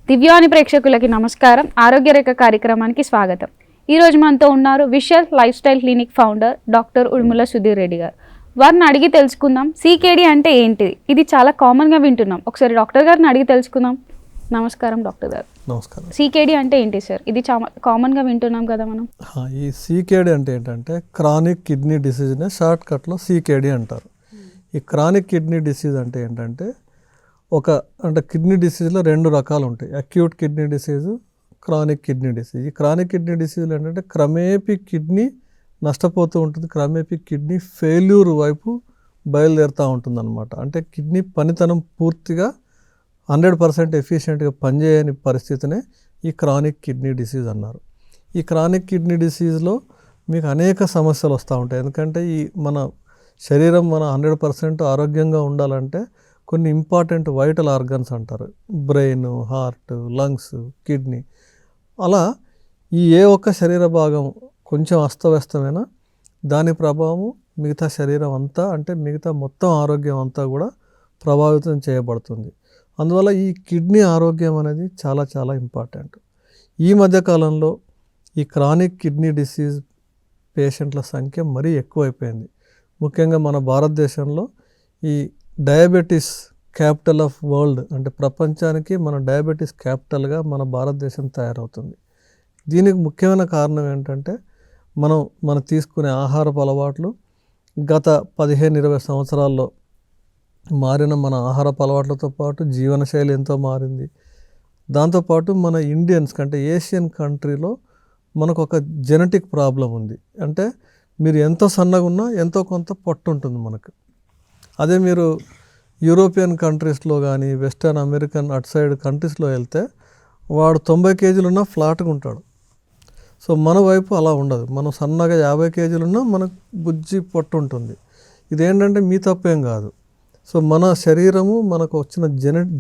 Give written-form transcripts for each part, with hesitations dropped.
దివ్యాని ప్రేక్షకులకి నమస్కారం. ఆరోగ్య రేఖ కార్యక్రమానికి స్వాగతం. ఈరోజు మనతో ఉన్నారు Vishal life style clinic founder doctor Udumula Sudheer Reddy గారు. వారిని అడిగి తెలుసుకుందాం సీకేడీ అంటే ఏంటిది. ఇది చాలా కామన్గా వింటున్నాం. ఒకసారి డాక్టర్ గారిని అడిగి తెలుసుకుందాం. నమస్కారం డాక్టర్ గారు. నమస్కారం. సీకేడీ అంటే ఏంటి సార్? ఇది చాలా కామన్గా వింటున్నాం కదా మనం. ఈ సీకేడీ అంటే ఏంటంటే క్రానిక్ కిడ్నీ డిసీజ్నే షార్ట్ కట్లో సీకేడీ అంటారు. ఈ క్రానిక్ కిడ్నీ డిసీజ్ అంటే ఏంటంటే అంటే కిడ్నీ డిసీజ్లో రెండు రకాలు ఉంటాయి. Acute kidney disease, chronic kidney disease. ఈ క్రానిక్ కిడ్నీ డిసీజ్లో ఏంటంటే క్రమేపీ కిడ్నీ నష్టపోతూ ఉంటుంది, క్రమేపీ కిడ్నీ ఫెయిల్యూర్ వైపు బయలుదేరుతూ ఉంటుంది అనమాట. అంటే కిడ్నీ పనితనం పూర్తిగా 100% ఎఫిషియెంట్గా పనిచేయని పరిస్థితినే ఈ క్రానిక్ కిడ్నీ డిసీజ్ అన్నారు. ఈ క్రానిక్ కిడ్నీ డిసీజ్లో మీకు అనేక సమస్యలు వస్తూ ఉంటాయి. ఎందుకంటే మన శరీరం 100% ఆరోగ్యంగా ఉండాలంటే కొన్ని ఇంపార్టెంట్ వైటల్ ఆర్గన్స్ అంటారు. Brain, heart, lungs, kidney. అలా ఏ ఒక్క శరీర భాగం కొంచెం అస్తవ్యస్తమైనా దాని ప్రభావం మిగతా శరీరం అంతా, అంటే మిగతా మొత్తం ఆరోగ్యం అంతా కూడా ప్రభావితం చేయబడుతుంది. అందువల్ల ఈ కిడ్నీ ఆరోగ్యం అనేది చాలా చాలా ఇంపార్టెంట్. ఈ మధ్యకాలంలో ఈ క్రానిక్ కిడ్నీ డిసీజ్ పేషెంట్ల సంఖ్య మరీ ఎక్కువైపోయింది. ముఖ్యంగా మన భారతదేశంలో ఈ డయాబెటీస్ క్యాపిటల్ ఆఫ్ వరల్డ్, అంటే ప్రపంచానికి మన డయాబెటీస్ క్యాపిటల్గా మన భారతదేశం తయారవుతుంది. దీనికి ముఖ్యమైన కారణం ఏంటంటే మనం తీసుకునే ఆహారపు అలవాట్లు. గత 15-20 సంవత్సరాల్లో మారిన మన ఆహారపు అలవాట్లతో పాటు జీవనశైలి ఎంతో మారింది. దాంతోపాటు మన ఇండియన్స్ కంటే ఏషియన్ కంట్రీలో మనకు ఒక జెనెటిక్ ప్రాబ్లం ఉంది. అంటే మీరు ఎంతో సన్నగా ఉన్నా ఎంతో కొంత పొట్టు ఉంటుంది మనకు. అదే మీరు యూరోపియన్ కంట్రీస్లో కానీ వెస్టర్న్ అమెరికన్ అటు సైడ్ కంట్రీస్లో వెళ్తే వాడు 90 కేజీలు ఉన్నా ఫ్లాట్గా ఉంటాడు. సో మన వైపు అలా ఉండదు. మనం సన్నగా 50 కేజీలు ఉన్నా మనకు బుజ్జి పొట్టు ఉంటుంది. ఇదేంటంటే మీ తప్పేం కాదు. సో మన శరీరము మనకు వచ్చిన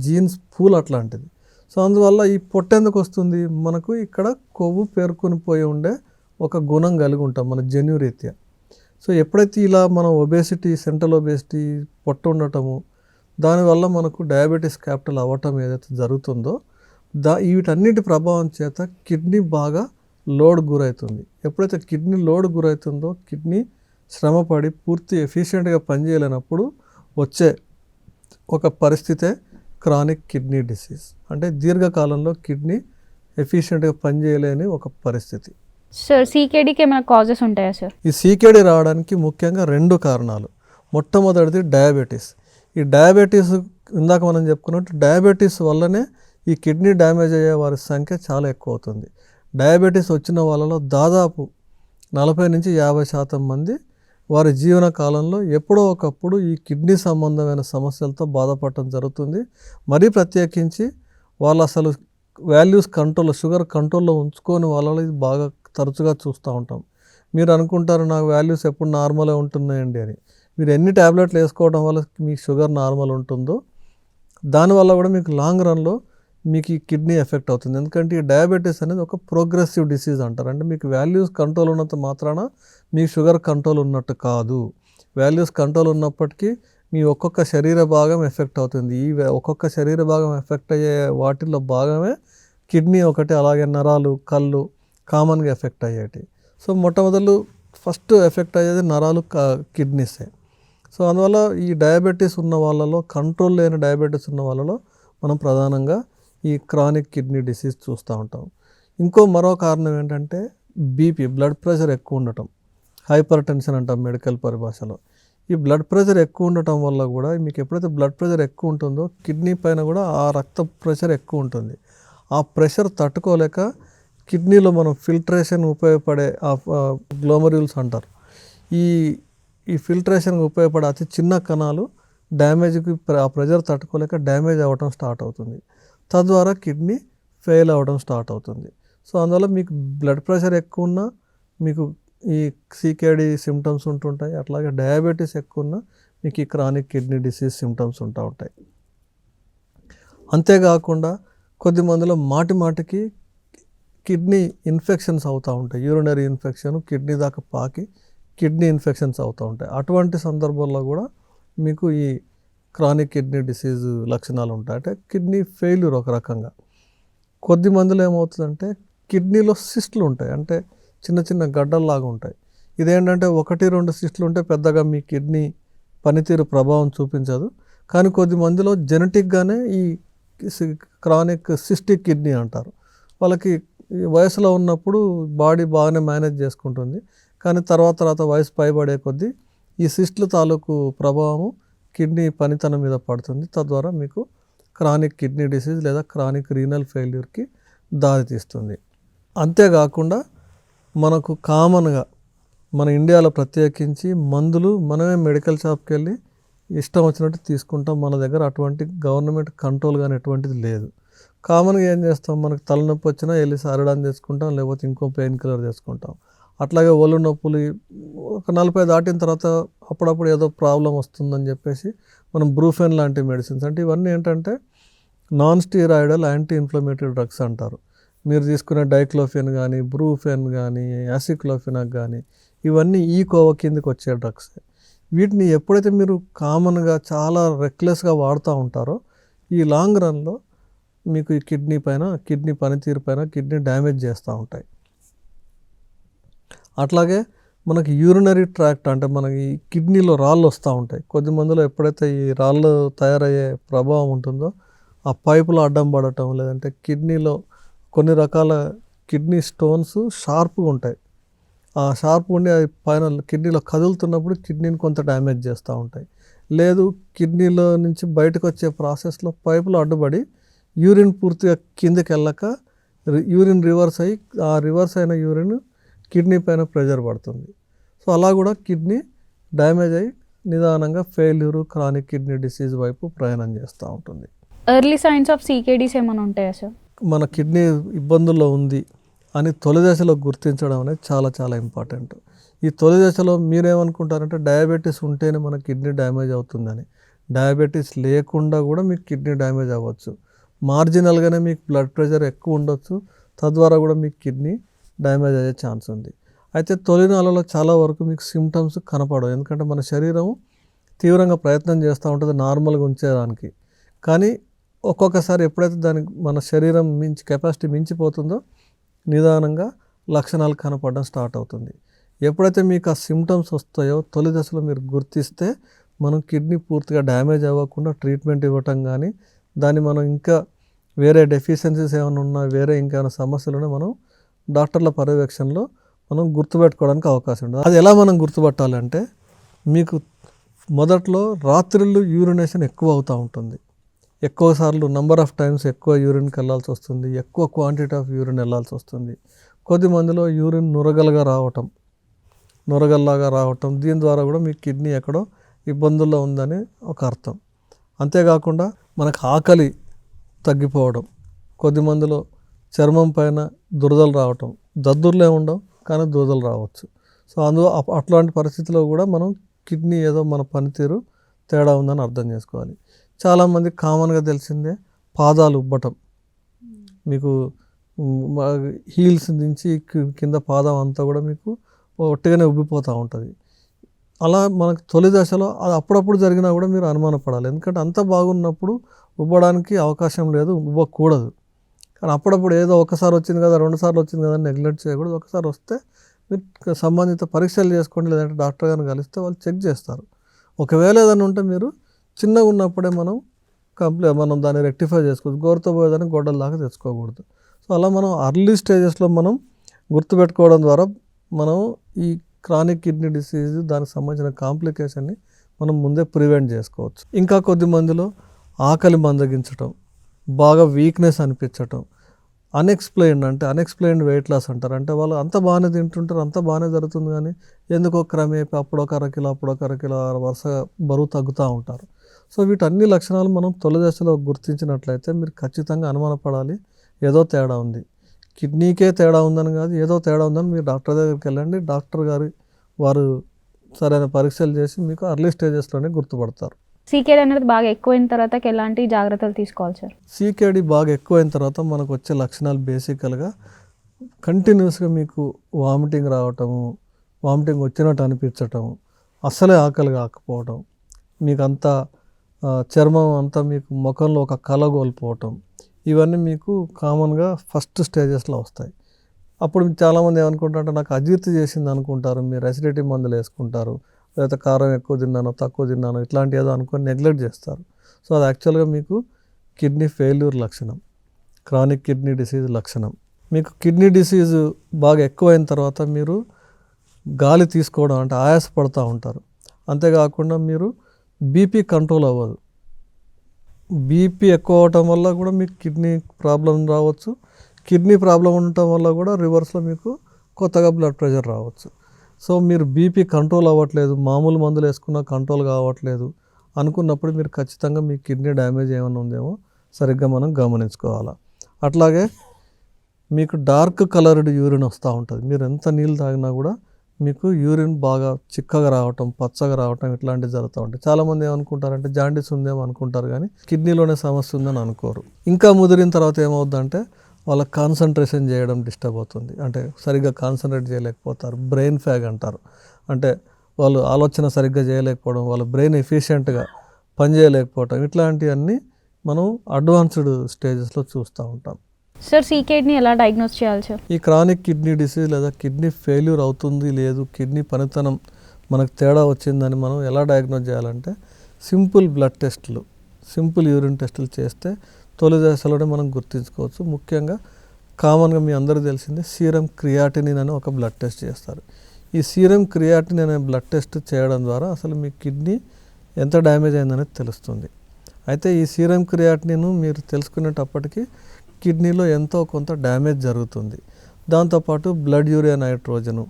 జీన్స్ పూల్ అట్లాంటిది. సో అందువల్ల ఈ పొట్టు ఎందుకు వస్తుంది? మనకు ఇక్కడ కొవ్వు పేరుకొని పోయి ఉండే ఒక గుణం కలిగి ఉంటాం మన జన్యురీత్యా. సో ఎప్పుడైతే ఇలా మనం ఒబేసిటీ, సెంట్రల్ ఒబేసిటీ, పొట్టు ఉండటము, దానివల్ల మనకు డయాబెటీస్ క్యాపిటల్ అవ్వటం ఏదైతే జరుగుతుందో వీటన్నిటి ప్రభావం చేత కిడ్నీ బాగా లోడ్ గురవుతుంది. ఎప్పుడైతే కిడ్నీ లోడ్ గురవుతుందో కిడ్నీ శ్రమపడి పూర్తి ఎఫిషియెంట్గా పనిచేయలేనప్పుడు వచ్చే ఒక పరిస్థితే క్రానిక్ కిడ్నీ డిసీజ్. అంటే దీర్ఘకాలంలో కిడ్నీ ఎఫిషియెంట్గా పనిచేయలేని ఒక పరిస్థితి. సార్ సీకేడీకి ఏమైనా కాజెస్ ఉంటాయా సార్? ఈ సీకేడీ రావడానికి ముఖ్యంగా 2 కారణాలు. మొట్టమొదటిది డయాబెటీస్. ఈ డయాబెటీస్ ఇందాక మనం చెప్పుకున్నట్టు డయాబెటీస్ వల్లనే ఈ కిడ్నీ డ్యామేజ్ అయ్యే వారి సంఖ్య చాలా ఎక్కువ అవుతుంది. డయాబెటీస్ వచ్చిన వాళ్ళలో దాదాపు 40-50% మంది వారి జీవన కాలంలో ఎప్పుడో ఒకప్పుడు ఈ కిడ్నీ సంబంధమైన సమస్యలతో బాధపడటం జరుగుతుంది. మరీ ప్రత్యేకించి వాళ్ళు అసలు వాల్యూస్ కంట్రోల్, షుగర్ కంట్రోల్లో ఉంచుకొని వాళ్ళలో ఇది బాగా తరచుగా చూస్తూ ఉంటాం. మీరు అనుకుంటారు నాకు వాల్యూస్ ఎప్పుడు నార్మలే ఉంటున్నాయండి అని. మీరు ఎన్ని ట్యాబ్లెట్లు వేసుకోవడం వల్ల మీకు షుగర్ నార్మల్ ఉంటుందో దానివల్ల కూడా మీకు లాంగ్ రన్లో మీకు ఈ కిడ్నీ ఎఫెక్ట్ అవుతుంది. ఎందుకంటే ఈ డయాబెటీస్ అనేది ఒక ప్రోగ్రెసివ్ డిసీజ్ అంటారు. అంటే మీకు వాల్యూస్ కంట్రోల్ ఉన్నంత మాత్రాన మీకు షుగర్ కంట్రోల్ ఉన్నట్టు కాదు. వాల్యూస్ కంట్రోల్ ఉన్నప్పటికీ మీ ఒక్కొక్క శరీర భాగం ఎఫెక్ట్ అవుతుంది. ఒక్కొక్క శరీర భాగం ఎఫెక్ట్ అయ్యే వాటిల్లో భాగమే కిడ్నీ ఒకటి, అలాగే నరాలు, కళ్ళు కామన్గా ఎఫెక్ట్ అయ్యేటి. సో ఫస్ట్ ఎఫెక్ట్ అయ్యేది నరాలు, కిడ్నీసే. సో అందువల్ల ఈ డయాబెటీస్ ఉన్న వాళ్ళలో, కంట్రోల్ లేని డయాబెటీస్ ఉన్న వాళ్ళలో మనం ప్రధానంగా ఈ క్రానిక్ కిడ్నీ డిసీజ్ చూస్తూ ఉంటాం. మరో కారణం ఏంటంటే బీపీ, బ్లడ్ ప్రెషర్ ఎక్కువ ఉండటం. హైపర్ టెన్షన్ అంటాం మెడికల్ పరిభాషలో. ఈ బ్లడ్ ప్రెషర్ ఎక్కువ ఉండటం వల్ల కూడా మీకు ఎప్పుడైతే బ్లడ్ ప్రెషర్ ఎక్కువ ఉంటుందో కిడ్నీ పైన కూడా ఆ రక్త ప్రెషర్ ఎక్కువ ఉంటుంది. ఆ ప్రెషర్ తట్టుకోలేక కిడ్నీలో మనం ఫిల్టరేషన్ ఉపయోగపడే గ్లోమర్యూల్స్ అంటారు. ఈ ఫిల్టరేషన్కి ఉపయోగపడే అతి చిన్న కణాలు డ్యామేజ్కి ఆ ప్రెషర్ తట్టుకోలేక డ్యామేజ్ అవ్వడం స్టార్ట్ అవుతుంది. తద్వారా కిడ్నీ ఫెయిల్ అవ్వడం స్టార్ట్ అవుతుంది. సో అందువల్ల మీకు బ్లడ్ ప్రెషర్ ఎక్కువ ఉన్నా మీకు ఈ సీకేడీ సిమ్టమ్స్ ఉంటుంటాయి. అట్లాగే డయాబెటీస్ ఎక్కువ ఉన్నా మీకు ఈ క్రానిక్ కిడ్నీ డిసీజ్ సిమ్టమ్స్ ఉంటూ ఉంటాయి. అంతేకాకుండా కొద్ది మందిలో మాటికి కిడ్నీ ఇన్ఫెక్షన్స్ అవుతూ ఉంటాయి. యూరినరీ ఇన్ఫెక్షన్ కిడ్నీ దాకా పాకి కిడ్నీ ఇన్ఫెక్షన్స్ అవుతూ ఉంటాయి. అటువంటి సందర్భాల్లో కూడా మీకు ఈ క్రానిక్ కిడ్నీ డిసీజ్ లక్షణాలు ఉంటాయి. అంటే కిడ్నీ ఫెయిల్యూర్ ఒక రకంగా. కొద్ది మందిలో ఏమవుతుందంటే కిడ్నీలో సిస్టులు ఉంటాయి, అంటే చిన్న చిన్న గడ్డల్లాగా ఉంటాయి. ఇదేంటంటే 1-2 సిస్టులు ఉంటే పెద్దగా మీ కిడ్నీ పనితీరు ప్రభావం చూపించదు. కానీ కొద్ది మందిలో జెనెటిక్గానే ఈ క్రానిక్ సిస్టిక్ కిడ్నీ అంటారు. వాళ్ళకి ఈ వయసులో ఉన్నప్పుడు బాడీ బాగానే మేనేజ్ చేసుకుంటుంది, కానీ తర్వాత వయసు పైబడే కొద్దీ ఈ సిస్టుల తాలూకు ప్రభావం కిడ్నీ పనితనం మీద పడుతుంది. తద్వారా మీకు క్రానిక్ కిడ్నీ డిసీజ్ లేదా క్రానిక్ రీనల్ ఫెయిల్యూర్కి దారితీస్తుంది. అంతేకాకుండా మనకు కామన్గా మన ఇండియాలో ప్రత్యేకించి మందులు మనమే మెడికల్ షాప్కి వెళ్ళి ఇష్టం వచ్చినట్టు తీసుకుంటాం. మన దగ్గర అటువంటి గవర్నమెంట్ కంట్రోల్ కానీ ఎటువంటిది లేదు. కామన్గా ఏం చేస్తాం, మనకు తలనొప్పి వచ్చినా వెళ్ళి సారిడాన్ తెచ్చుకుంటాం, లేకపోతే ఇంకో పెయిన్ కిల్లర్ తెచ్చుకుంటాం. అట్లాగే ఒళ్ళు నొప్పులు ఒక 40 దాటిన తర్వాత అప్పుడప్పుడు ఏదో ప్రాబ్లం వస్తుందని చెప్పేసి మనం బ్రూఫెన్ లాంటి మెడిసిన్స్, అంటే ఇవన్నీ ఏంటంటే non steroidal anti inflammatory drugs అంటారు. మీరు తీసుకునే డైక్లోఫెన్ కానీ, బ్రూఫెన్ కానీ, యాసిక్లోఫెనాక్ కానీ, ఇవన్నీ ఈ కోవ కిందకి వచ్చే డ్రగ్స్. వీటిని ఎప్పుడైతే మీరు కామన్గా చాలా రెక్లెస్గా వాడుతూ ఉంటారో ఈ లాంగ్ రన్లో మీకు ఈ కిడ్నీ పనితీరు పైన కిడ్నీ డ్యామేజ్ చేస్తూ ఉంటాయి. అట్లాగే మనకి యూరినరీ ట్రాక్ట్, అంటే మనకి కిడ్నీలో రాళ్ళు వస్తూ ఉంటాయి. కొద్ది మందిలో ఎప్పుడైతే ఈ రాళ్ళు తయారయ్యే ప్రభావం ఉంటుందో ఆ పైపులో అడ్డం పడటం, లేదంటే కిడ్నీలో కొన్ని రకాల కిడ్నీ స్టోన్స్ షార్ప్గా ఉంటాయి. ఆ షార్ప్ ఉండి అది పైన కిడ్నీలో కదులుతున్నప్పుడు కిడ్నీని కొంత డ్యామేజ్ చేస్తూ ఉంటాయి. లేదు, కిడ్నీలో నుంచి బయటకు వచ్చే ప్రాసెస్లో పైపులో అడ్డుపడి యూరిన్ పూర్తిగా కిందకి వెళ్ళక యూరిన్ రివర్స్ అయ్యి ఆ రివర్స్ అయిన యూరిన్ కిడ్నీ పైన ప్రెషర్ పడుతుంది. సో అలా కూడా కిడ్నీ డ్యామేజ్ అయ్యి నిదానంగా ఫెయిల్యూరు, క్రానిక్ కిడ్నీ డిసీజ్ వైపు ప్రయాణం చేస్తూ ఉంటుంది. ఎర్లీ సైన్స్ ఆఫ్ సీకేడీస్ ఏమైనా ఉంటాయా సార్? మన కిడ్నీ ఇబ్బందుల్లో ఉంది అని తొలి దశలో గుర్తించడం అనేది చాలా చాలా ఇంపార్టెంట్. ఈ తొలి దశలో మీరేమనుకుంటారంటే డయాబెటీస్ ఉంటేనే మన కిడ్నీ డ్యామేజ్ అవుతుందని. డయాబెటీస్ లేకుండా కూడా మీకు కిడ్నీ డ్యామేజ్ అవ్వచ్చు. మార్జినల్గానే మీకు బ్లడ్ ప్రెషర్ ఎక్కువ ఉండొచ్చు, తద్వారా కూడా మీకు కిడ్నీ డ్యామేజ్ అయ్యే ఛాన్స్ ఉంది. అయితే తొలి నెలలో చాలా వరకు మీకు సిమ్టమ్స్ కనపడవు, ఎందుకంటే మన శరీరం తీవ్రంగా ప్రయత్నం చేస్తూ ఉంటుంది నార్మల్గా ఉంచేదానికి. కానీ ఒక్కొక్కసారి ఎప్పుడైతే దానికి మన శరీరం కెపాసిటీ మించిపోతుందో నిదానంగా లక్షణాలు కనపడడం స్టార్ట్ అవుతుంది. ఎప్పుడైతే మీకు ఆ సిమ్టమ్స్ వస్తాయో తొలి దశలో మీరు గుర్తిస్తే మనం కిడ్నీ పూర్తిగా డ్యామేజ్ అవ్వకుండా ట్రీట్మెంట్ ఇవ్వటం కానీ, దాన్ని మనం ఇంకా వేరే డెఫిషియన్సీస్ ఏమైనా ఉన్నా, వేరే ఇంకేమైనా సమస్యలు ఉన్నా మనం డాక్టర్ల పర్యవేక్షణలో మనం గుర్తుపెట్టుకోవడానికి అవకాశం ఉంటుంది. అది ఎలా మనం గుర్తుపట్టాలంటే, మీకు మొదట్లో రాత్రిళ్ళు యూరినేషన్ ఎక్కువ అవుతూ ఉంటుంది. ఎక్కువ సార్లు నంబర్ ఆఫ్ టైమ్స్ ఎక్కువ యూరిన్కి వెళ్ళాల్సి వస్తుంది, ఎక్కువ క్వాంటిటీ ఆఫ్ యూరిన్ వెళ్ళాల్సి వస్తుంది. కొద్ది మందిలో యూరిన్ నురగల్లాగా రావటం, దీని ద్వారా కూడా మీ కిడ్నీ ఎక్కడో ఇబ్బందుల్లో ఉందని ఒక అర్థం. అంతేకాకుండా మనకు ఆకలి తగ్గిపోవడం, కొద్ది మందిలో చర్మం పైన దురదలు రావటం, దద్దుర్లే ఉండవు కానీ దురదలు రావచ్చు. సో అట్లాంటి పరిస్థితిలో కూడా మనం కిడ్నీ ఏదో మన పనితీరు తేడా ఉందని అర్థం చేసుకోవాలి. చాలామంది కామన్గా తెలిసిందే పాదాలు ఉబ్బటం, మీకు హీల్స్ నుంచి కింద పాదం అంతా కూడా మీకు ఒట్టిగానే ఉబ్బిపోతూ ఉంటుంది. అలా మనకు తొలి దశలో అది అప్పుడప్పుడు జరిగినా కూడా మీరు అనుమానపడాలి, ఎందుకంటే అంత బాగున్నప్పుడు ఉబ్బడానికి అవకాశం లేదు, ఉబ్బకూడదు. కానీ అప్పుడప్పుడు ఏదో ఒకసారి వచ్చింది కదా, 2 సార్లు వచ్చింది కదా అని నెగ్లెక్ట్ చేయకూడదు. ఒకసారి వస్తే మీరు సంబంధిత పరీక్షలు చేసుకోండి, లేదంటే డాక్టర్ గారిని కలిస్తే వాళ్ళు చెక్ చేస్తారు. ఒకవేళ ఏదైనా ఉంటే మీరు చిన్నగా ఉన్నప్పుడే మనం దాన్ని రెక్టిఫై చేసుకోవచ్చు. గోరుతో పోయేదాన్ని గొడ్డల దాకా తెచ్చుకోకూడదు. సో అలా మనం అర్లీ స్టేజెస్లో మనం గుర్తుపెట్టుకోవడం ద్వారా మనం ఈ క్రానిక్ కిడ్నీ డిసీజ్ దానికి సంబంధించిన కాంప్లికేషన్ని మనం ముందే ప్రివెంట్ చేసుకోవచ్చు. ఇంకా కొద్ది మందిలో ఆకలి మందగించటం, బాగా వీక్నెస్ అనిపించటం, అన్ఎక్స్ప్లెయిన్డ్ వెయిట్ లాస్ అంటారు. అంటే వాళ్ళు అంత బాగానే తింటుంటారు, అంత బాగానే జరుగుతుంది, కానీ ఎందుకో క్రమేపీ అప్పుడొక అరకిలో వరుసగా బరువు తగ్గుతూ ఉంటారు. సో వీటన్ని లక్షణాలు మనం తొలి దశలో గుర్తించినట్లయితే మీరు ఖచ్చితంగా అనుమానపడాలి, ఏదో తేడా ఉంది. కిడ్నీకే తేడా ఉందని కాదు, ఏదో తేడా ఉందని మీరు డాక్టర్ దగ్గరికి వెళ్ళండి. డాక్టర్ గారు వారు సరైన పరీక్షలు చేసి మీకు అర్లీ స్టేజెస్లోనే గుర్తుపడతారు. సీకేడీ అనేది బాగా ఎక్కువైన తర్వాత ఎలాంటి జాగ్రత్తలు తీసుకోవాలి సార్? సీకేడీ బాగా ఎక్కువైన తర్వాత మనకు వచ్చే లక్షణాలు బేసికల్గా కంటిన్యూస్గా మీకు వామిటింగ్ రావటము, వామిటింగ్ వచ్చినట్టు అనిపించటం, అస్సలే ఆకలి కాకపోవడం, మీకు అంతా చర్మం అంతా మీకు ముఖంలో ఒక కళ కోల్పోవటం, ఇవన్నీ మీకు కామన్గా ఫస్ట్ స్టేజెస్లో వస్తాయి. అప్పుడు చాలామంది ఏమనుకుంటారంటే నాకు అజీర్తి చేసింది అనుకుంటారు, మీరు అసిడిటీ మందులు వేసుకుంటారు, లేకపోతే కారం ఎక్కువ తిన్నాను తక్కువ తిన్నాను ఇట్లాంటి ఏదో అనుకొని నెగ్లెక్ట్ చేస్తారు. సో అది యాక్చువల్గా మీకు కిడ్నీ ఫెయిల్యూర్ లక్షణం, క్రానిక్ కిడ్నీ డిసీజ్ లక్షణం. మీకు కిడ్నీ డిసీజ్ బాగా ఎక్కువైన తర్వాత మీరు గాలి తీసుకోవడం అంటే ఆయాసపడుతూ ఉంటారు. అంతేకాకుండా మీరు బీపీ కంట్రోల్ అవ్వదు. బీపీ ఎక్కువ అవటం వల్ల కూడా మీకు కిడ్నీ ప్రాబ్లం రావచ్చు. కిడ్నీ ప్రాబ్లం ఉండటం వల్ల కూడా రివర్స్లో మీకు కొత్తగా బ్లడ్ ప్రెషర్ రావచ్చు. సో మీరు బీపీ కంట్రోల్ అవ్వట్లేదు, మామూలు మందులు వేసుకున్నా కంట్రోల్ కావట్లేదు అనుకున్నప్పుడు మీరు ఖచ్చితంగా మీ కిడ్నీ డ్యామేజ్ ఏమైనా ఉందేమో సరిగ్గా మనం గమనించుకోవాలి. అట్లాగే మీకు డార్క్ కలర్డ్ యూరిన్ వస్తూ ఉంటుంది. మీరు ఎంత నీళ్ళు తాగినా కూడా మీకు యూరిన్ బాగా చిక్కగా రావటం, పచ్చగా రావటం ఇట్లాంటివి జరుగుతూ ఉంటాయి. చాలామంది ఏమనుకుంటారంటే జాండీస్ ఉందేమో అనుకుంటారు, కానీ కిడ్నీలోనే సమస్య ఉందని అనుకోరు. ఇంకా ముదిరిన తర్వాత ఏమవుద్దంటే వాళ్ళ కాన్సన్ట్రేషన్ చేయడం డిస్టర్బ్ అవుతుంది, అంటే సరిగ్గా కాన్సన్ట్రేట్ చేయలేకపోతారు. బ్రెయిన్ ఫ్యాగ్ అంటారు, అంటే వాళ్ళు ఆలోచన సరిగ్గా చేయలేకపోవడం, వాళ్ళ బ్రెయిన్ ఎఫిషియెంట్గా పనిచేయలేకపోవటం, ఇట్లాంటివన్నీ మనం అడ్వాన్స్డ్ స్టేజెస్లో చూస్తూ ఉంటాం. సార్ సీకేడీని ఎలా డయాగ్నోస్ చేయాలి సార్? ఈ క్రానిక్ కిడ్నీ డిసీజ్ లేదా కిడ్నీ ఫెయిల్యూర్ అవుతుంది లేదు, కిడ్నీ పనితనం మనకు తేడా వచ్చిందని మనం ఎలా డయాగ్నోస్ చేయాలంటే సింపుల్ బ్లడ్ టెస్టులు, సింపుల్ యూరిన్ టెస్టులు చేస్తే తొలి దశలోనే మనం గుర్తించుకోవచ్చు. ముఖ్యంగా కామన్గా మీ అందరికీ తెలిసిందే సీరం క్రియాటినిన్ అని ఒక బ్లడ్ టెస్ట్ చేస్తారు. ఈ సీరం క్రియాటినిన్ అనే బ్లడ్ టెస్ట్ చేయడం ద్వారా అసలు మీ కిడ్నీ ఎంత డ్యామేజ్ అయిందనేది తెలుస్తుంది. అయితే ఈ సీరం క్రియాటినిన్ మీరు తెలుసుకునేటప్పటికీ కిడ్నీలో ఎంతో కొంత డ్యామేజ్ జరుగుతుంది. దాంతోపాటు బ్లడ్ యూరియా నైట్రోజను,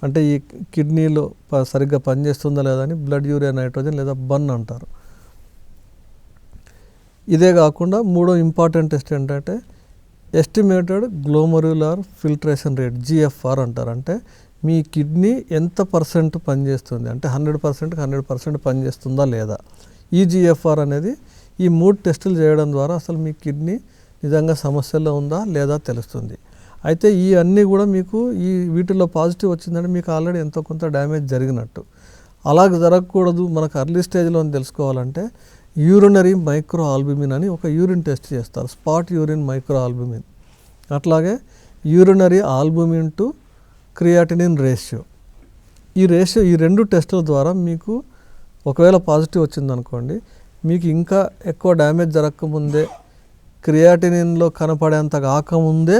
అంటే ఈ కిడ్నీలో సరిగ్గా పనిచేస్తుందా లేదా అని బ్లడ్ యూరియా నైట్రోజన్ లేదా బన్ అంటారు. ఇదే కాకుండా మూడో ఇంపార్టెంట్ టెస్ట్ ఏంటంటే estimated glomerular filtration rate, GFR అంటారు. అంటే మీ కిడ్నీ ఎంత పర్సెంట్ పనిచేస్తుంది, అంటే 100% పనిచేస్తుందా లేదా. ఈ జిఎఫ్ఆర్ అనేది ఈ 3 టెస్టులు చేయడం ద్వారా అసలు మీ కిడ్నీ నిజంగా సమస్యల్లో ఉందా లేదా తెలుస్తుంది. అయితే ఈ అన్నీ కూడా మీకు వీటిలో పాజిటివ్ వచ్చిందంటే మీకు ఆల్రెడీ ఎంతో కొంత డ్యామేజ్ జరిగినట్టు. అలాగ జరగకూడదు, మనకు అర్లీ స్టేజ్లో తెలుసుకోవాలంటే యూరినరీ మైక్రో ఆల్బుమిన్ అని ఒక యూరిన్ టెస్ట్ చేస్తారు, స్పాట్ యూరిన్ మైక్రో ఆల్బుమిన్. అట్లాగే urinary albumin to creatinine ratio. ఈ 2 టెస్టుల ద్వారా మీకు ఒకవేళ పాజిటివ్ వచ్చిందనుకోండి, మీకు ఇంకా ఎక్కువ డ్యామేజ్ జరగకముందే, క్రియాటినిన్లో కనపడేంత కాకముందే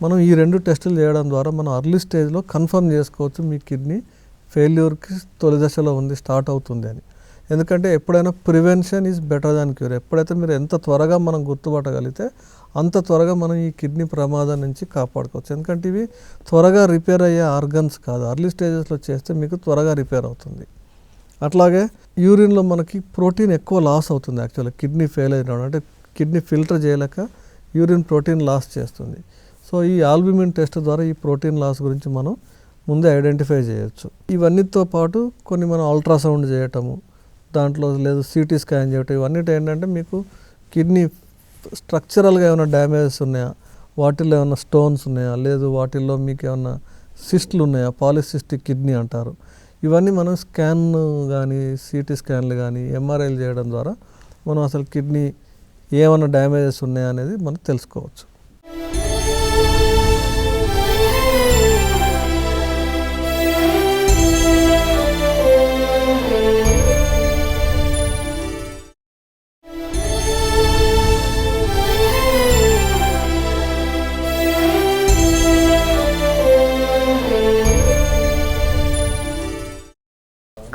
మనం ఈ 2 టెస్టులు చేయడం ద్వారా మనం అర్లీ స్టేజ్లో కన్ఫర్మ్ చేసుకోవచ్చు మీ కిడ్నీ ఫెయిల్యూర్కి తొలి దశలో ఉంది, స్టార్ట్ అవుతుంది అని. ఎందుకంటే ఎప్పుడైనా prevention is better than cure. ఎప్పుడైతే మీరు ఎంత త్వరగా మనం గుర్తుపట్టగలిగితే అంత త్వరగా మనం ఈ కిడ్నీ ప్రమాదం నుంచి కాపాడుకోవచ్చు. ఎందుకంటే ఇవి త్వరగా రిపేర్ అయ్యే ఆర్గన్స్ కాదు, అర్లీ స్టేజెస్లో చేస్తే మీకు త్వరగా రిపేర్ అవుతుంది. అట్లాగే యూరిన్లో మనకి ప్రోటీన్ ఎక్కువ లాస్ అవుతుంది. యాక్చువల్గా కిడ్నీ ఫెయిల్ అయిన అంటే కిడ్నీ ఫిల్టర్ చేయలేక యూరిన్ ప్రోటీన్ లాస్ చేస్తుంది. సో ఈ ఆల్బుమిన్ టెస్ట్ ద్వారా ఈ ప్రోటీన్ లాస్ గురించి మనం ముందే ఐడెంటిఫై చేయొచ్చు. ఇవన్నిటితో పాటు కొన్ని మనం అల్ట్రాసౌండ్ చేయటము, దాంట్లో లేదు సిటీ స్కాన్ చేయటం, ఇవన్నిటి ఏంటంటే మీకు కిడ్నీ స్ట్రక్చరల్గా ఏమైనా డ్యామేజెస్ ఉన్నాయా, వాటిల్లో ఏమైనా స్టోన్స్ ఉన్నాయా, లేదు వాటిల్లో మీకు ఏమైనా సిస్ట్లు ఉన్నాయా, పాలిసిస్టిక్ కిడ్నీ అంటారు. ఇవన్నీ మనం స్కాన్ కానీ సిటీ స్కాన్లు కానీ ఎంఆర్ఐలు చేయడం ద్వారా మనం అసలు కిడ్నీ ఏమైనా డ్యామేజెస్ ఉన్నాయా అనేది మనం తెలుసుకోవచ్చు.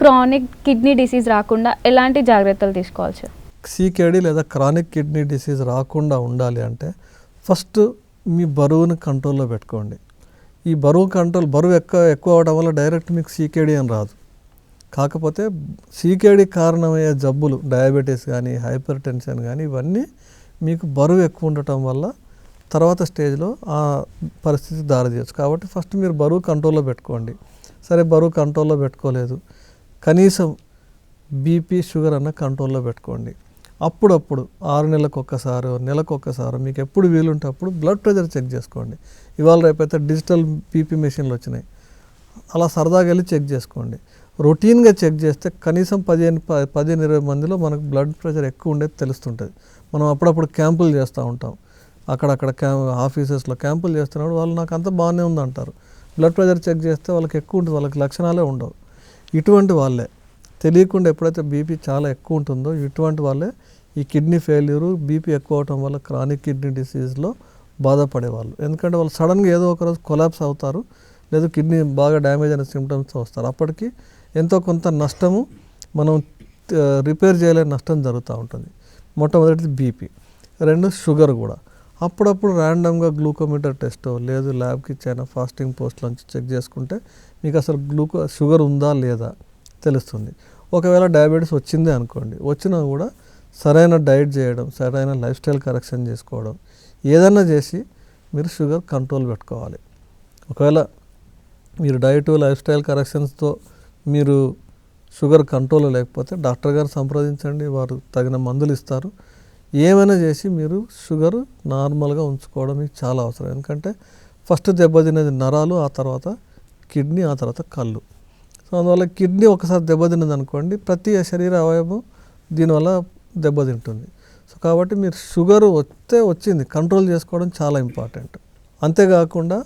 క్రానిక్ కిడ్నీ డిసీజ్ రాకుండా ఎలాంటి జాగ్రత్తలు తీసుకోవాలి సార్? సీకేడీ లేదా క్రానిక్ కిడ్నీ డిసీజ్ రాకుండా ఉండాలి అంటే ఫస్ట్ మీ బరువుని కంట్రోల్లో పెట్టుకోండి. ఈ బరువు ఎక్కువ అవడం వల్ల డైరెక్ట్ మీకు సీకేడీ అని రాదు. కాకపోతే సీకేడీ కారణమయ్యే జబ్బులు డయాబెటీస్ కానీ హైపర్ టెన్షన్ కానీ ఇవన్నీ మీకు బరువు ఎక్కువ ఉండటం వల్ల తర్వాత స్టేజ్లో ఆ పరిస్థితి దారితీయచ్చు. కాబట్టి ఫస్ట్ మీరు బరువు కంట్రోల్లో పెట్టుకోండి. సరే బరువు కంట్రోల్లో పెట్టుకోలేదు, కనీసం బీపీ షుగర్ అన్న కంట్రోల్లో పెట్టుకోండి. అప్పుడప్పుడు 6 నెలలకు ఒక్కసారి నెలకు ఒక్కసారి మీకు ఎప్పుడు వీలుంటే అప్పుడు బ్లడ్ ప్రెషర్ చెక్ చేసుకోండి. ఇవాళ రేపైతే డిజిటల్ బీపీ మెషిన్లు వచ్చినాయి, అలా సరదాగా వెళ్ళి చెక్ చేసుకోండి. రొటీన్గా చెక్ చేస్తే కనీసం 15-20 మందిలో మనకు బ్లడ్ ప్రెషర్ ఎక్కువ ఉండేది తెలుస్తుంటుంది. మనం అప్పుడప్పుడు క్యాంపులు చేస్తూ ఉంటాం, అక్కడక్కడ ఆఫీసెస్లో క్యాంపులు చేస్తున్నప్పుడు వాళ్ళు నాకు అంతా బాగానే ఉంది అంటారు. బ్లడ్ ప్రెషర్ చెక్ చేస్తే వాళ్ళకి ఎక్కువ ఉంటుంది, వాళ్ళకి లక్షణాలే ఉండవు. ఇటువంటి వాళ్ళే తెలియకుండా ఎప్పుడైతే బీపీ చాలా ఎక్కువ ఉంటుందో ఇటువంటి వాళ్ళే ఈ కిడ్నీ ఫెయిల్యూరు, బీపీ ఎక్కువ అవటం వల్ల క్రానిక్ కిడ్నీ డిసీజ్లో బాధపడేవాళ్ళు. ఎందుకంటే వాళ్ళు సడన్గా ఏదో ఒకరోజు కొలాప్స్ అవుతారు, లేదా కిడ్నీ బాగా డ్యామేజ్ అనే సిమ్టమ్స్ వస్తారు. అప్పటికి ఎంతో కొంత నష్టము, మనం రిపేర్ చేయలేని నష్టం జరుగుతూ ఉంటుంది. మొట్టమొదటిది బీపీ, రెండు షుగర్ కూడా. అప్పుడప్పుడు ర్యాండమ్గా గ్లూకోమీటర్ టెస్ట్ లేదు ల్యాబ్కి ఇచ్చిన ఫాస్టింగ్ పోస్ట్లోంచి చెక్ చేసుకుంటే మీకు అసలు షుగర్ ఉందా లేదా తెలుస్తుంది. ఒకవేళ డయాబెటీస్ వచ్చిందే అనుకోండి, వచ్చినా కూడా సరైన డైట్ చేయడం, సరైన లైఫ్ స్టైల్ కరెక్షన్ చేసుకోవడం, ఏదన్నా చేసి మీరు షుగర్ కంట్రోల్ పెట్టుకోవాలి. ఒకవేళ మీరు డైట్ లైఫ్ స్టైల్ కరెక్షన్స్తో మీరు షుగర్ కంట్రోల్ లేకపోతే డాక్టర్ గారు సంప్రదించండి, వారు తగిన మందులు ఇస్తారు. ఏమైనా చేసి మీరు షుగర్ నార్మల్గా ఉంచుకోవడం మీకు చాలా అవసరం. ఎందుకంటే ఫస్ట్ దెబ్బతినేది నరాలు, ఆ తర్వాత కిడ్నీ, ఆ తర్వాత కళ్ళు. సో అందువల్ల కిడ్నీ ఒకసారి దెబ్బతిన్నది అనుకోండి, ప్రతి శరీర అవయవం దీనివల్ల దెబ్బతింటుంది. సో కాబట్టి మీరు షుగర్ వచ్చింది కంట్రోల్ చేసుకోవడం చాలా ఇంపార్టెంట్. అంతేకాకుండా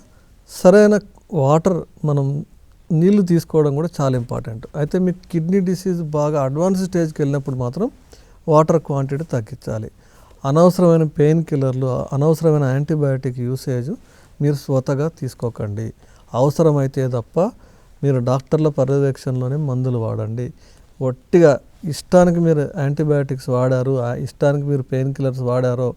సరైన వాటర్, మనం నీళ్లు తీసుకోవడం కూడా చాలా ఇంపార్టెంట్. అయితే మీకు కిడ్నీ డిసీజ్ బాగా అడ్వాన్స్ స్టేజ్కి వెళ్ళినప్పుడు మాత్రం వాటర్ క్వాంటిటీ తగ్గించాలి. అనవసరమైన పెయిన్ కిల్లర్లు, అనవసరమైన యాంటీబయాటిక్ యూసేజ్ మీరు స్వతగా తీసుకోకండి. అవసరమైతే తప్ప మీరు డాక్టర్ల పర్యవేక్షణలోనే మందులు వాడండి. ఒట్టిగా ఇష్టానికి మీరు యాంటీబయాటిక్స్ వాడారు, ఆ ఇష్టానికి మీరు పెయిన్ కిల్లర్స్ వాడారో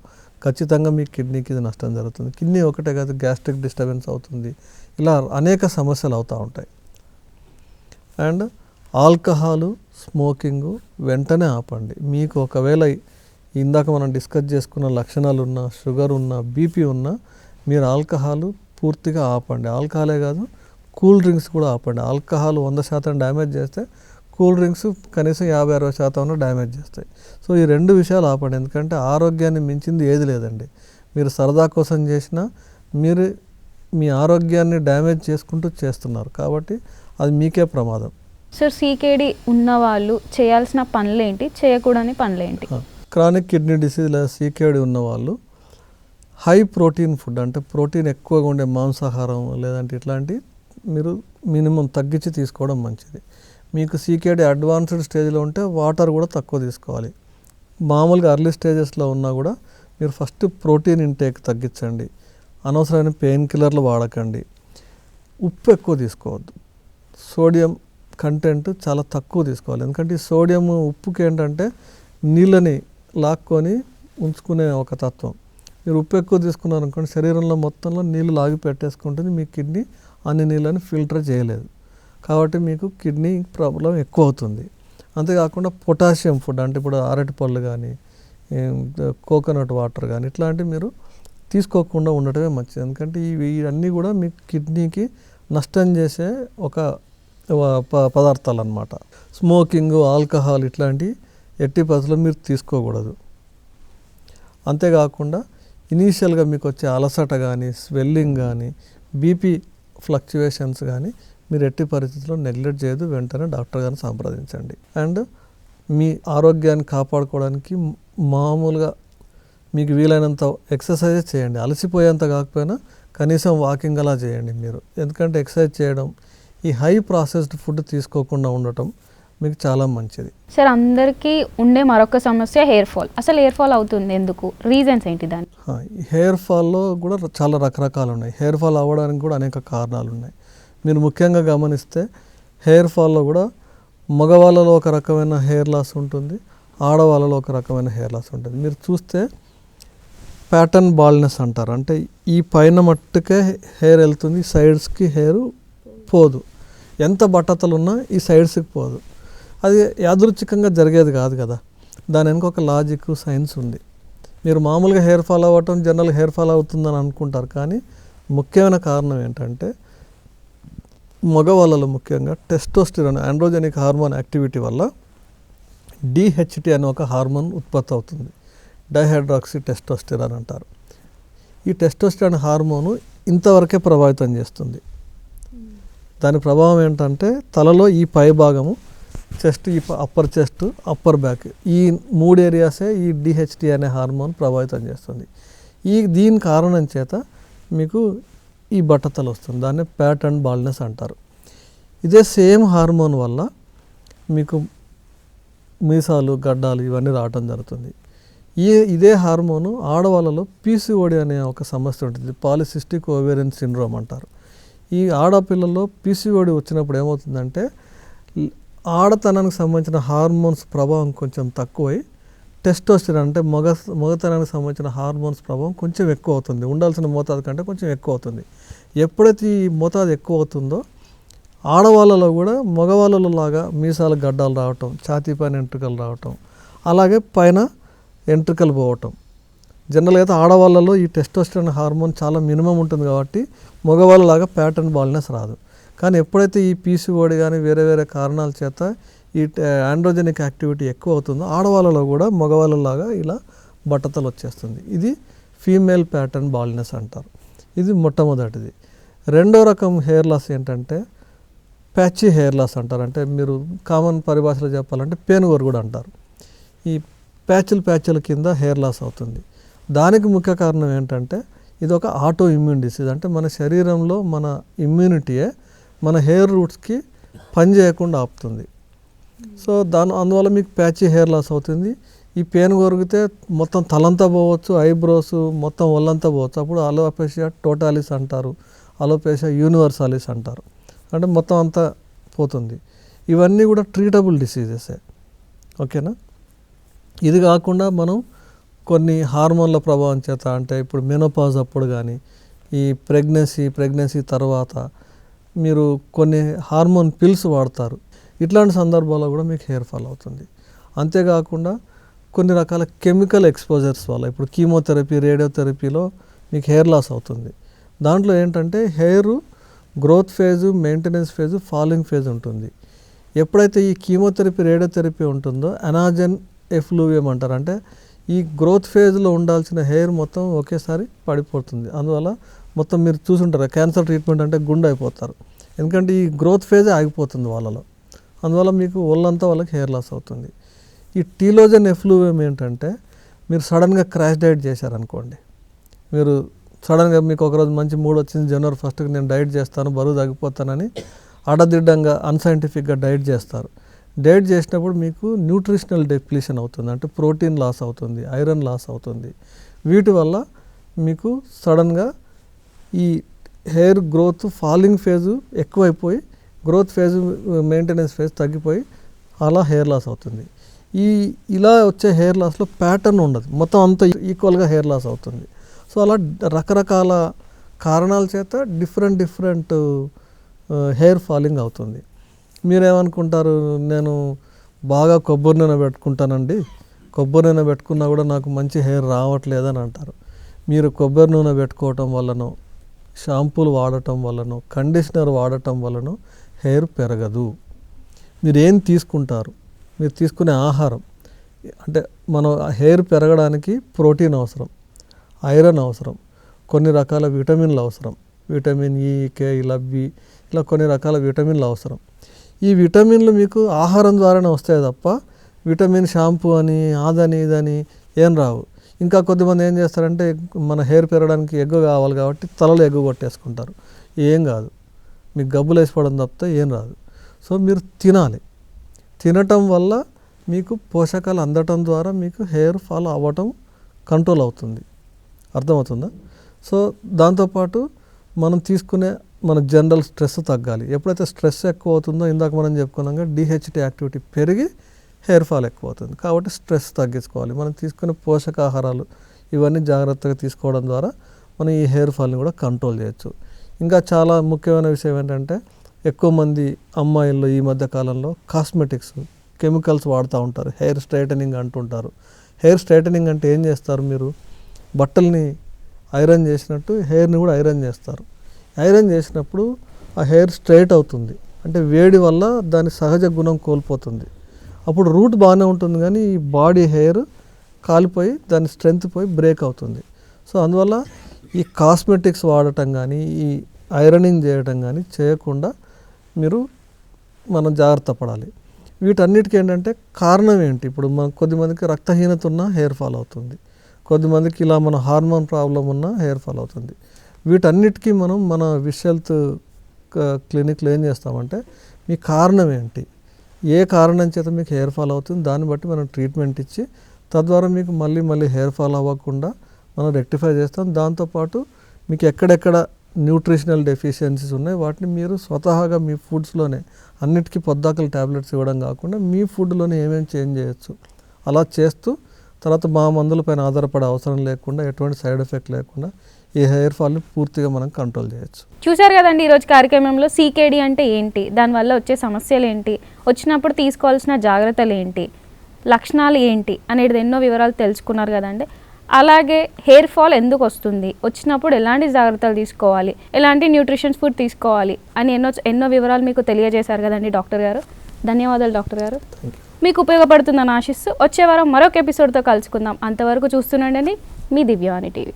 ఖచ్చితంగా మీ కిడ్నీకి ఇది నష్టం జరుగుతుంది. కిడ్నీ ఒకటే కాదు, గ్యాస్ట్రిక్ డిస్టర్బెన్స్ అవుతుంది, ఇలా అనేక సమస్యలు అవుతూ ఉంటాయి. అండ్ ఆల్కహాలు, స్మోకింగు వెంటనే ఆపండి. మీకు ఒకవేళ ఇందాక మనం డిస్కస్ చేసుకున్న లక్షణాలు ఉన్నా, షుగర్ ఉన్నా, బీపీ ఉన్నా, మీరు ఆల్కహాలు పూర్తిగా ఆపండి. ఆల్కహాలే కాదు, కూల్ డ్రింక్స్ కూడా ఆపండి. ఆల్కహాల్ 100% డ్యామేజ్ చేస్తే కూల్ డ్రింక్స్ కనీసం 50-60% డ్యామేజ్ చేస్తాయి. సో ఈ రెండు విషయాలు ఆపండి. ఎందుకంటే ఆరోగ్యాన్ని మించింది ఏది లేదండి. మీరు సరదా కోసం చేసినా మీరు మీ ఆరోగ్యాన్ని డ్యామేజ్ చేసుకుంటూ చేస్తున్నారు, కాబట్టి అది మీకే ప్రమాదం. సార్, సీకేడి ఉన్న వాళ్ళు చేయాల్సిన పనులేంటి, చేయకూడని పనులేంటి? క్రానిక్ కిడ్నీ డిసీజ్ లేదా సీకేడి ఉన్నవాళ్ళు హై ప్రోటీన్ ఫుడ్, అంటే ప్రోటీన్ ఎక్కువగా ఉండే మాంసాహారం లేదంటే ఇట్లాంటి మీరు మినిమం తగ్గించి తీసుకోవడం మంచిది. మీకు సీకేడి అడ్వాన్స్డ్ స్టేజ్లో ఉంటే వాటర్ కూడా తక్కువ తీసుకోవాలి. మామూలుగా అర్లీ స్టేజెస్లో ఉన్నా కూడా మీరు ఫస్ట్ ప్రోటీన్ ఇంటేక్ తగ్గించండి. అనవసరమైన పెయిన్ కిల్లర్లు వాడకండి. ఉప్పు ఎక్కువ తీసుకోవద్దు. సోడియం కంటెంట్ చాలా తక్కువ తీసుకోవాలి. ఎందుకంటే ఈ సోడియం ఉప్పుకి ఏంటంటే నీళ్ళని లాక్కొని ఉంచుకునే ఒక తత్వం. మీరు ఉప్పు ఎక్కువ తీసుకున్నారు అనుకోండి, శరీరంలో మొత్తంలో నీళ్ళు లాగి పెట్టేసుకుంటుంది, మీ కిడ్నీ అన్ని నీళ్ళని ఫిల్టర్ చేయలేదు, కాబట్టి మీకు కిడ్నీ ప్రాబ్లం ఎక్కువ అవుతుంది. అంతేకాకుండా పొటాషియం ఫుడ్, అంటే ఇప్పుడు అరటిపళ్ళు కానీ, కోకోనట్ వాటర్ కానీ ఇట్లాంటివి మీరు తీసుకోకుండా ఉండటమే మంచిది. ఎందుకంటే ఇవన్నీ కూడా మీ కిడ్నీకి నష్టం చేసే ఒక పదార్థాలు అన్నమాట. స్మోకింగ్, ఆల్కహాల్ ఇట్లాంటివి ఎట్టి పరిస్థితుల్లో మీరు తీసుకోకూడదు. అంతేకాకుండా ఇనీషియల్గా మీకు వచ్చే అలసట కానీ, స్వెల్లింగ్ కానీ, బీపీ ఫ్లక్చువేషన్స్ కానీ మీరు ఎట్టి పరిస్థితుల్లో నెగ్లెక్ట్ చేయదు, వెంటనే డాక్టర్ గారిని సంప్రదించండి. అండ్ మీ ఆరోగ్యాన్ని కాపాడుకోవడానికి మామూలుగా మీకు వీలైనంత ఎక్సర్సైజ్ చేయండి. అలసిపోయేంత కాకపోయినా కనీసం వాకింగ్ అలా చేయండి మీరు. ఎందుకంటే ఎక్సర్సైజ్ చేయడం, ఈ హై ప్రాసెస్డ్ ఫుడ్ తీసుకోకుండా ఉండటం మీకు చాలా మంచిది. సార్, అందరికీ ఉండే మరొక సమస్య హెయిర్ ఫాల్. అసలు హెయిర్ ఫాల్ అవుతుంది ఎందుకు, రీజన్స్ ఏంటి దానికి? హెయిర్ ఫాల్లో కూడా చాలా రకరకాలు ఉన్నాయి. హెయిర్ ఫాల్ అవ్వడానికి కూడా అనేక కారణాలు ఉన్నాయి. మీరు ముఖ్యంగా గమనిస్తే హెయిర్ ఫాల్లో కూడా మగవాళ్ళలో ఒక రకమైన హెయిర్ లాస్ ఉంటుంది, ఆడవాళ్ళలో ఒక రకమైన హెయిర్ లాస్ ఉంటుంది. మీరు చూస్తే ప్యాటర్న్ బాల్నెస్ అంటారు, అంటే ఈ పైన మట్టుకే హెయిర్ వెళ్తుంది, సైడ్స్కి హెయిర్ పోదు. ఎంత బట్టతలు ఉన్నా ఈ సైడ్స్కి పోదు. అది యాదృచ్ఛికంగా జరిగేది కాదు కదా, దాని వెనుక ఒక లాజిక్, సైన్స్ ఉంది. మీరు మామూలుగా హెయిర్ ఫాల్ అవ్వటం, జనరల్ హెయిర్ ఫాల్ అవుతుందని అనుకుంటారు, కానీ ముఖ్యమైన కారణం ఏంటంటే మగవాళ్ళలో ముఖ్యంగా టెస్టోస్టిరాన్, ఆండ్రోజెనిక్ హార్మోన్ యాక్టివిటీ వల్ల డిహెచ్టి అనే ఒక హార్మోన్ ఉత్పత్తి అవుతుంది. డైహైడ్రాక్సీ టెస్టోస్టిరాన్ అంటారు. ఈ టెస్టోస్టిరాన్ హార్మోను ఇంతవరకే ప్రభావితం చేస్తుంది. దాని ప్రభావం ఏంటంటే తలలో ఈ పై భాగము, చెస్ట్, ఈ అప్పర్ చెస్ట్, అప్పర్ బ్యాక్, ఈ 3 ఏరియాసే ఈ డిహెచ్టి అనే హార్మోన్ ప్రభావితం చేస్తుంది. దీని కారణం చేత మీకు ఈ బట్టతల వస్తుంది. దాన్ని ప్యాటర్న్ బాల్నెస్ అంటారు. ఇదే సేమ్ హార్మోన్ వల్ల మీకు మీసాలు, గడ్డాలు ఇవన్నీ రావటం జరుగుతుంది. ఇదే హార్మోను ఆడవాళ్ళలో పీసీఓడి అనే ఒక సమస్య ఉంటుంది, పాలిసిస్టిక్ ఓవేరియన్ సిండ్రోమ్ అంటారు. ఈ ఆడపిల్లల్లో పీసీఓడి వచ్చినప్పుడు ఏమవుతుందంటే ఆడతనానికి సంబంధించిన హార్మోన్స్ ప్రభావం కొంచెం తక్కువై టెస్టోస్టెరాన్ అంటే మగతనానికి సంబంధించిన హార్మోన్స్ ప్రభావం కొంచెం ఎక్కువ అవుతుంది, ఉండాల్సిన మోతాదు కంటే కొంచెం ఎక్కువ అవుతుంది. ఎప్పుడైతే ఈ మోతాదు ఎక్కువ అవుతుందో ఆడవాళ్ళలో కూడా మగవాళ్ళలో లాగా మీసాల గడ్డాలు రావటం, ఛాతీ పైన ఎంట్రుకలు రావటం, అలాగే పైన ఎంట్రుకలు పోవటం. జనరల్గా అయితే ఆడవాళ్ళలో ఈ టెస్టోస్టెరాన్ హార్మోన్ చాలా మినిమం ఉంటుంది కాబట్టి మగవాళ్ళలాగా ప్యాటర్న్ బాల్నెస్ రాదు. కానీ ఎప్పుడైతే ఈ పీసీఓడి కానీ వేరే వేరే కారణాల చేత ఈ ఆండ్రోజెనిక్ యాక్టివిటీ ఎక్కువ అవుతుందో ఆడవాళ్ళలో కూడా మగవాళ్ళలాగా ఇలా బట్టతలు వచ్చేస్తుంది. ఇది ఫీమేల్ ప్యాటర్న్ బాల్నెస్ అంటారు. ఇది మొట్టమొదటిది. రెండో రకం హెయిర్ లాస్ ఏంటంటే ప్యాచీ హెయిర్ లాస్ అంటారు. అంటే మీరు కామన్ పరిభాషలో చెప్పాలంటే పేనుగోరు కూడా అంటారు. ఈ ప్యాచ్ల కింద హెయిర్ లాస్ అవుతుంది. దానికి ముఖ్య కారణం ఏంటంటే ఇది ఒక ఆటో ఇమ్యూన్ డిసీజ్. అంటే మన శరీరంలో మన ఇమ్యూనిటీయే మన హెయిర్ రూట్స్కి పని చేయకుండా ఆపుతుంది. సో అందువల్ల మీకు ప్యాచీ హెయిర్ లాస్ అవుతుంది. ఈ పేను కొరిగితే మొత్తం తలంతా పోవచ్చు, ఐబ్రోస్ మొత్తం ఒళ్ళంతా పోవచ్చు. అప్పుడు అలోపేషియా టోటాలిస్ అంటారు, అలోపేషియా యూనివర్సాలిస్ అంటారు. అంటే మొత్తం అంతా పోతుంది. ఇవన్నీ కూడా ట్రీటబుల్ డిసీజెసే. ఓకేనా. ఇది కాకుండా మనం కొన్ని హార్మోన్ల ప్రభావం చేత, అంటే ఇప్పుడు మెనోపాజ్ అప్పుడు కానీ ఈ ప్రెగ్నెన్సీ తర్వాత మీరు కొన్ని హార్మోన్ పిల్స్ వాడతారు. ఇట్లాంటి సందర్భాల్లో కూడా మీకు హెయిర్ ఫాల్ అవుతుంది. అంతేకాకుండా కొన్ని రకాల కెమికల్ ఎక్స్పోజర్స్ వల్ల, ఇప్పుడు కీమోథెరపీ, రేడియోథెరపీలో మీకు హెయిర్ లాస్ అవుతుంది. దాంట్లో ఏంటంటే hair growth phase, maintenance phase, falling phase ఉంటుంది. ఎప్పుడైతే ఈ కీమోథెరపీ, రేడియోథెరపీ ఉంటుందో అనాజన్ ఎఫ్లూవియం అంటారు. అంటే ఈ గ్రోత్ ఫేజ్లో ఉండాల్సిన హెయిర్ మొత్తం ఒకేసారి పడిపోతుంది. అందువల్ల మొత్తం మీరు చూసుంటారు క్యాన్సర్ ట్రీట్మెంట్ అంటే గుండె అయిపోతారు. ఎందుకంటే ఈ గ్రోత్ ఫేజే ఆగిపోతుంది వాళ్ళలో. అందువల్ల మీకు ఒళ్ళంతా వాళ్ళకి హెయిర్ లాస్ అవుతుంది. ఈ టీలోజన్ ఎఫ్లూవియం ఏంటంటే మీరు సడన్గా క్రాష్ డైట్ చేశారనుకోండి, మీరు సడన్గా మీకు ఒకరోజు మంచి మూడ్ వచ్చింది, జనవరి 1కి నేను డైట్ చేస్తాను, బరువు తగ్గిపోతానని అడదిడ్డంగా అన్సైంటిఫిక్గా డైట్ చేస్తారు. డైట్ చేసినప్పుడు మీకు న్యూట్రిషనల్ డెప్లీషన్ అవుతుంది. అంటే ప్రోటీన్ లాస్ అవుతుంది, ఐరన్ లాస్ అవుతుంది. వీటి వల్ల మీకు సడన్గా ఈ హెయిర్ గ్రోత్ ఫాలింగ్ ఫేజు ఎక్కువైపోయి గ్రోత్ ఫేజు, మెయింటెనెన్స్ ఫేజ్ తగ్గిపోయి అలా హెయిర్ లాస్ అవుతుంది. ఇలా వచ్చే హెయిర్ లాస్లో ప్యాటర్న్ ఉండదు, మొత్తం అంతా ఈక్వల్గా హెయిర్ లాస్ అవుతుంది. సో అలా రకరకాల కారణాల చేత డిఫరెంట్ హెయిర్ ఫాలింగ్ అవుతుంది. మీరేమనుకుంటారు, నేను బాగా కొబ్బరి నూనె పెట్టుకుంటానండి, కొబ్బరి నూనె పెట్టుకున్నా కూడా నాకు మంచి హెయిర్ రావట్లేదని అంటారు. మీరు కొబ్బరి నూనె పెట్టుకోవటం వల్లనో, షాంపూలు వాడటం వల్లనో, కండిషనర్ వాడటం వల్లనో హెయిర్ పెరగదు. మీరు ఏం తీసుకుంటారు, మీరు తీసుకునే ఆహారం, అంటే మనం హెయిర్ పెరగడానికి ప్రోటీన్ అవసరం, ఐరన్ అవసరం, కొన్ని రకాల విటమిన్లు అవసరం, విటమిన్ ఈ, కే, ఇలా బి, ఇలా కొన్ని రకాల విటమిన్లు అవసరం. ఈ విటమిన్లు మీకు ఆహారం ద్వారానే వస్తాయి తప్ప విటమిన్ షాంపూ అని అదని ఇదని ఏం రావు. ఇంకా కొద్దిమంది ఏం చేస్తారంటే మన హెయిర్ పెరగడానికి ఎగ్గు కావాలి కాబట్టి తలలో ఎగ్గు కొట్టేసుకుంటారు. ఏం కాదు, మీకు గబ్బులు వేసిపోవడం తప్పితే ఏం రాదు. సో మీరు తినాలి. తినటం వల్ల మీకు పోషకాలు అందటం ద్వారా మీకు హెయిర్ ఫాల్ అవ్వటం కంట్రోల్ అవుతుంది. అర్థమవుతుందా? సో దాంతోపాటు మనం తీసుకునే మన జనరల్ స్ట్రెస్ తగ్గాలి. ఎప్పుడైతే స్ట్రెస్ ఎక్కువ అవుతుందో, ఇందాక మనం చెప్పుకున్నాక డిహెచ్టి యాక్టివిటీ పెరిగి హెయిర్ ఫాల్ ఎక్కువ అవుతుంది. కాబట్టి స్ట్రెస్ తగ్గించుకోవాలి. మనం తీసుకునే పోషకాహారాలు ఇవన్నీ జాగ్రత్తగా తీసుకోవడం ద్వారా మనం ఈ హెయిర్ ఫాల్ని కూడా కంట్రోల్ చేయొచ్చు. ఇంకా చాలా ముఖ్యమైన విషయం ఏంటంటే ఎక్కువ మంది అమ్మాయిల్లో ఈ మధ్య కాలంలో కాస్మెటిక్స్, కెమికల్స్ వాడుతూ ఉంటారు. హెయిర్ స్ట్రైటనింగ్ అంటుంటారు. హెయిర్ స్ట్రైటనింగ్ అంటే ఏం చేస్తారు, మీరు బట్టల్ని ఐరన్ చేసినట్టు హెయిర్ని కూడా ఐరన్ చేస్తారు. ఐరన్ చేసినప్పుడు ఆ హెయిర్ స్ట్రైట్ అవుతుంది. అంటే వేడి వల్ల దాని సహజ గుణం కోల్పోతుంది. అప్పుడు రూట్ బాగానే ఉంటుంది కానీ ఈ బాడీ హెయిర్ కాలిపోయి దాని స్ట్రెంగ్త్ పోయి బ్రేక్ అవుతుంది. సో అందువల్ల ఈ కాస్మెటిక్స్ వాడటం కానీ, ఈ ఐరనింగ్ చేయటం కానీ చేయకుండా మీరు మనం జాగ్రత్త పడాలి. వీటన్నిటికీ ఏంటంటే కారణం ఏంటి? ఇప్పుడు మన కొద్దిమందికి రక్తహీనత ఉన్న హెయిర్ ఫాల్ అవుతుంది, కొద్దిమందికి ఇలా మన హార్మోన్ ప్రాబ్లం ఉన్న హెయిర్ ఫాల్ అవుతుంది. వీటన్నిటికీ మనం మన విష్ హెల్త్ క్లినిక్లో ఏం చేస్తామంటే మీ కారణం ఏంటి, ఏ కారణం చేత మీకు హెయిర్ ఫాల్ అవుతుంది, దాన్ని బట్టి మనం ట్రీట్మెంట్ ఇచ్చి తద్వారా మీకు మళ్ళీ హెయిర్ ఫాల్ అవ్వకుండా మనం రెక్టిఫై చేస్తాం. దాంతోపాటు మీకు ఎక్కడెక్కడ న్యూట్రిషనల్ డెఫిషియన్సీస్ ఉన్నాయి వాటిని మీరు స్వతహాగా మీ ఫుడ్స్లోనే అన్నిటికీ పొద్దాకల ట్యాబ్లెట్స్ ఇవ్వడం కాకుండా మీ ఫుడ్లోనే ఏమేమి చేంజ్ చేయొచ్చు అలా చేస్తూ తర్వాత మా మందులపైన ఆధారపడే అవసరం లేకుండా ఎటువంటి సైడ్ ఎఫెక్ట్ లేకుండా ఈ హెయిర్ ఫాల్ని పూర్తిగా మనం కంట్రోల్ చేయొచ్చు. చూశారు కదండి ఈరోజు కార్యక్రమంలో సీకేడీ అంటే ఏంటి, దానివల్ల వచ్చే సమస్యలు ఏంటి, వచ్చినప్పుడు తీసుకోవాల్సిన జాగ్రత్తలు ఏంటి, లక్షణాలు ఏంటి అనేది ఎన్నో వివరాలు తెలుసుకున్నారు కదండి. అలాగే హెయిర్ ఫాల్ ఎందుకు వస్తుంది, వచ్చినప్పుడు ఎలాంటి జాగ్రత్తలు తీసుకోవాలి, ఎలాంటి న్యూట్రిషన్స్ ఫుడ్ తీసుకోవాలి అని ఎన్నో వివరాలు మీకు తెలియజేశారు కదండి డాక్టర్ గారు. ధన్యవాదాలు డాక్టర్ గారు. మీకు ఉపయోగపడుతుందని ఆశిస్తూ వచ్చే వారం మరొక ఎపిసోడ్తో కలుసుకుందాం. అంతవరకు చూస్తుండండి మీ దివ్యవాణి టీవీ.